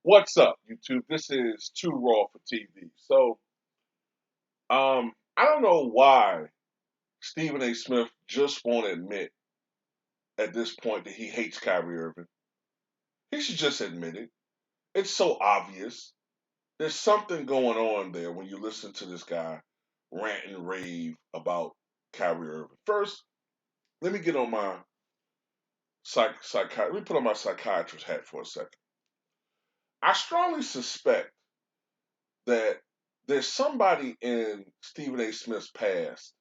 What's up, YouTube? This is Too Raw for TV. I don't know why Stephen A. Smith just won't admit at this point that he hates Kyrie Irving. He should just admit it. It's so obvious. There's something going on there when you listen to this guy rant and rave about Kyrie Irving. First, let me get on my let me put on my psychiatrist hat for a second. I strongly suspect that there's somebody in Stephen A. Smith's past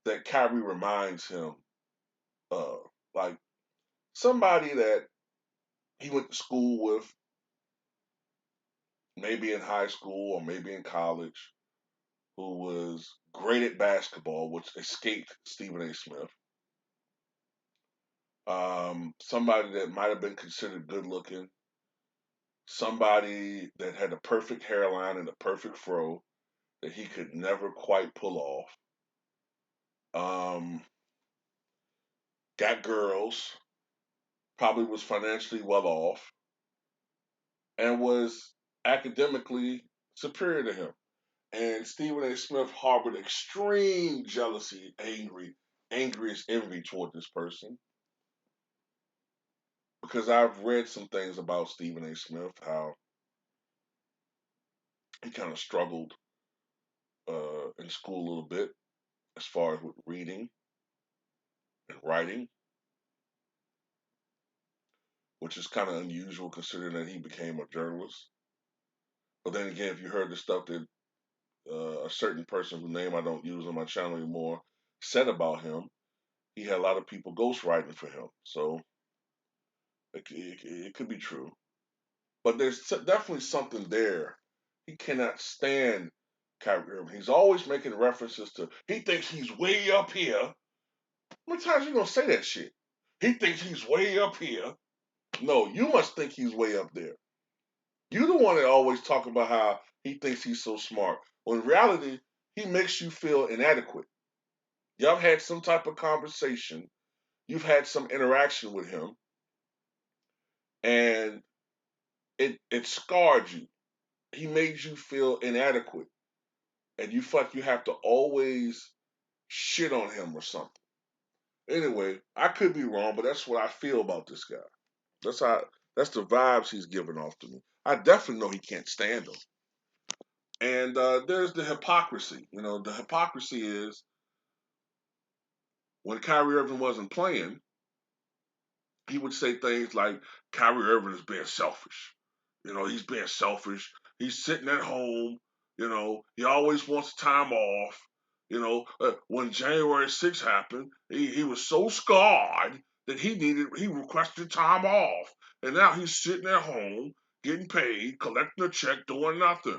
that Kyrie reminds him of. Like somebody that he went to school with, maybe in high school or maybe in college, who was great at basketball, which escaped Stephen A. Smith. Somebody that might have been considered good looking, somebody that had a perfect hairline and a perfect fro that he could never quite pull off. Um, got girls, probably was financially well off, and was academically superior to him. And Stephen A. Smith harbored extreme jealousy, angriest envy toward this person. Because I've read some things about Stephen A. Smith, how he kind of struggled in school a little bit as far as with reading and writing, which is kind of unusual considering that he became a journalist. But then again, if you heard the stuff that a certain person whose name I don't use on my channel anymore said about him, he had a lot of people ghostwriting for him. So it could be true. But there's definitely something there. He cannot stand Kyrie Irving. He's always making references to, he thinks he's way up here. How many times are you going to say that shit? He thinks he's way up here. No, you must think he's way up there. You're the one that always talk about how he thinks he's so smart. When in reality, he makes you feel inadequate. Y'all had some type of conversation. You've had some interaction with him. And it scarred you. He made you feel inadequate. And you feel like you have to always shit on him or something. Anyway, I could be wrong, but that's what I feel about this guy. That's how that's the vibes he's giving off to me. I definitely know he can't stand him. And there's the hypocrisy. You know, the hypocrisy is when Kyrie Irving wasn't playing, he would say things like Kyrie Irving is being selfish. You know, he's being selfish. He's sitting at home. You know, he always wants time off. You know, when January 6th happened, he was so scarred that he requested time off. And now he's sitting at home, getting paid, collecting a check, doing nothing.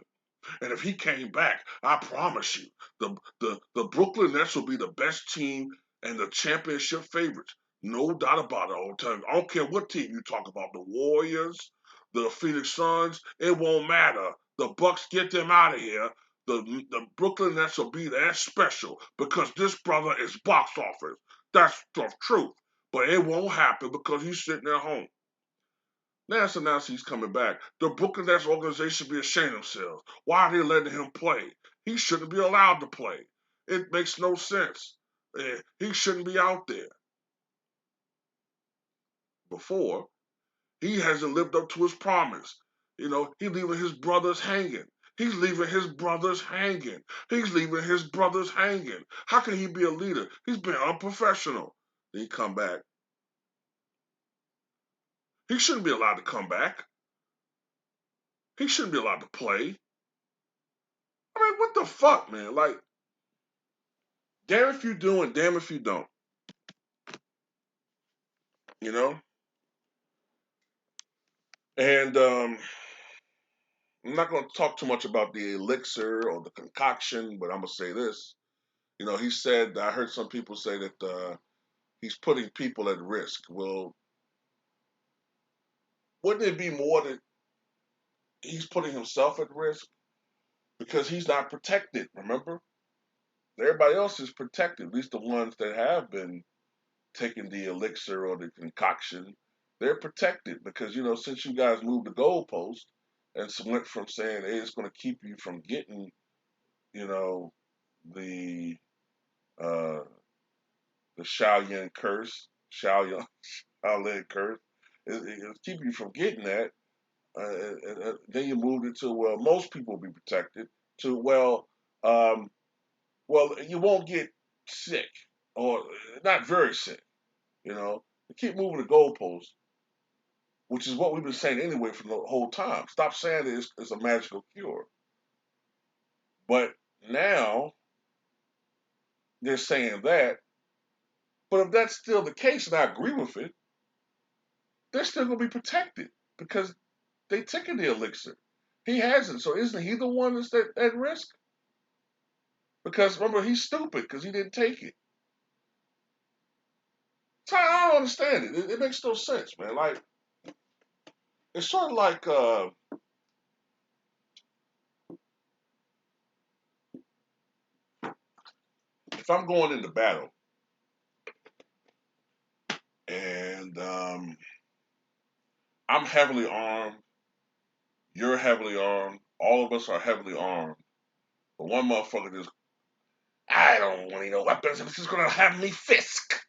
And if he came back, I promise you, the Brooklyn Nets will be the best team and the championship favorites. No doubt about it. I don't care what team you talk about, the Warriors, the Phoenix Suns, it won't matter. The Bucks get them out of here. The Brooklyn Nets will be that special because this brother is box office. That's the truth. But it won't happen because he's sitting at home. Now it's announced he's coming back. The Brooklyn Nets organization should be ashamed of themselves. Why are they letting him play? He shouldn't be allowed to play. It makes no sense. He shouldn't be out there. Before, he hasn't lived up to his promise. You know, he's leaving his brothers hanging. He's leaving his brothers hanging. He's leaving his brothers hanging. How can he be a leader? He's been unprofessional. Then he come back. He shouldn't be allowed to come back. He shouldn't be allowed to play. I mean, what the fuck, man? Like, damn if you do and damn if you don't. You know? And I'm not going to talk too much about the elixir or the concoction, but I'm going to say this. You know, he said, I heard some people say that he's putting people at risk. Well, wouldn't it be more that he's putting himself at risk? Because he's not protected, remember? Everybody else is protected, at least the ones that have been taking the elixir or the concoction They're protected because since you guys moved the goalpost and went from saying, hey, it's going to keep you from getting you know the uh the Shaolin curse, Shaolin curse. It'll keep you from getting that. And then you moved it to, well, most people will be protected. To, um, you won't get sick or not very sick. You keep moving the goalposts, which is what we've been saying anyway from the whole time. Stop saying it's a magical cure. But now they're saying that. But if that's still the case, and I agree with it, they're still going to be protected because they taking the elixir. He hasn't, so isn't he the one that's at risk? Because remember, he's stupid because he didn't take it. So I don't understand it. It makes no sense, man. Like, it's sort of like if I'm going into battle and I'm heavily armed, you're heavily armed, all of us are heavily armed, but one motherfucker just, I don't want any no weapons. I'm just gonna have me Fisk.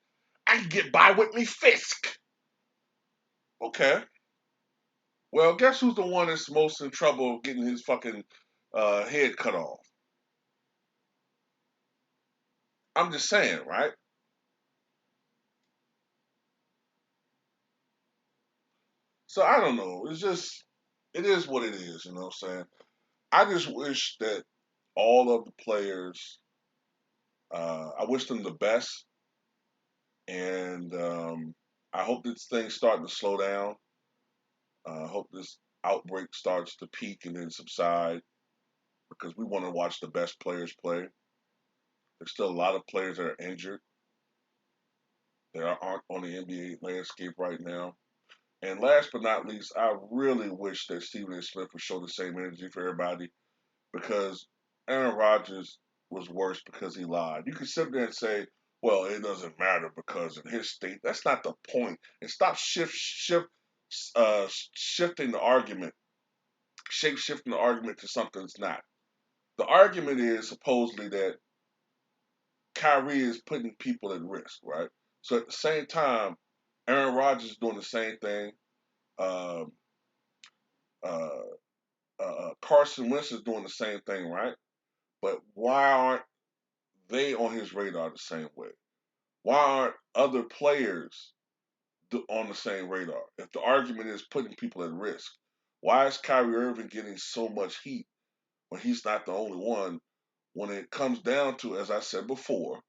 I can get by with me Fisk. Okay. Well, guess who's the one that's most in trouble of getting his fucking head cut off? I'm just saying, right? So I don't know. It is what it is, you know what I'm saying? I just wish that all of the players, I wish them the best. And I hope this thing's starting to slow down. I hope this outbreak starts to peak and then subside because we want to watch the best players play. There's still a lot of players that are injured that aren't on the NBA landscape right now. And last but not least, I really wish that Stephen A. Smith would show the same energy for everybody because Aaron Rodgers was worse because he lied. You can sit there and say, well, it doesn't matter because in his state, that's not the point. And stop shifting the argument, shape shifting the argument to something it's not. The argument is supposedly that Kyrie is putting people at risk, right? So at the same time, Aaron Rodgers is doing the same thing. Um, uh, Carson Wentz is doing the same thing, right? But why aren't they on his radar the same way? Why aren't other players on the same radar? If the argument is putting people at risk, why is Kyrie Irving getting so much heat when he's not the only one? When it comes down to, as I said before,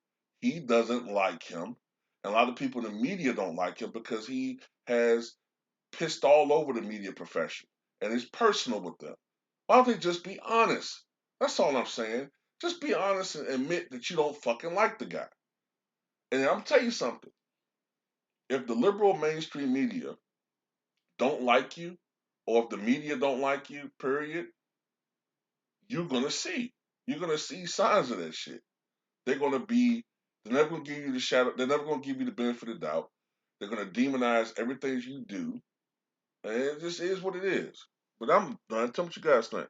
he doesn't like him. And a lot of people in the media don't like him because he has pissed all over the media profession and is personal with them. Why don't they just be honest? That's all I'm saying. Just be honest and admit that you don't fucking like the guy. And I'm tell you something. If the liberal mainstream media don't like you, or if the media don't like you, period, you're gonna see. You're gonna see signs of that shit. They're gonna be. They're never gonna give you the shadow. They're never gonna give you the benefit of the doubt. They're gonna demonize everything you do, and it just is what it is. But I'm done. Tell me what you guys think.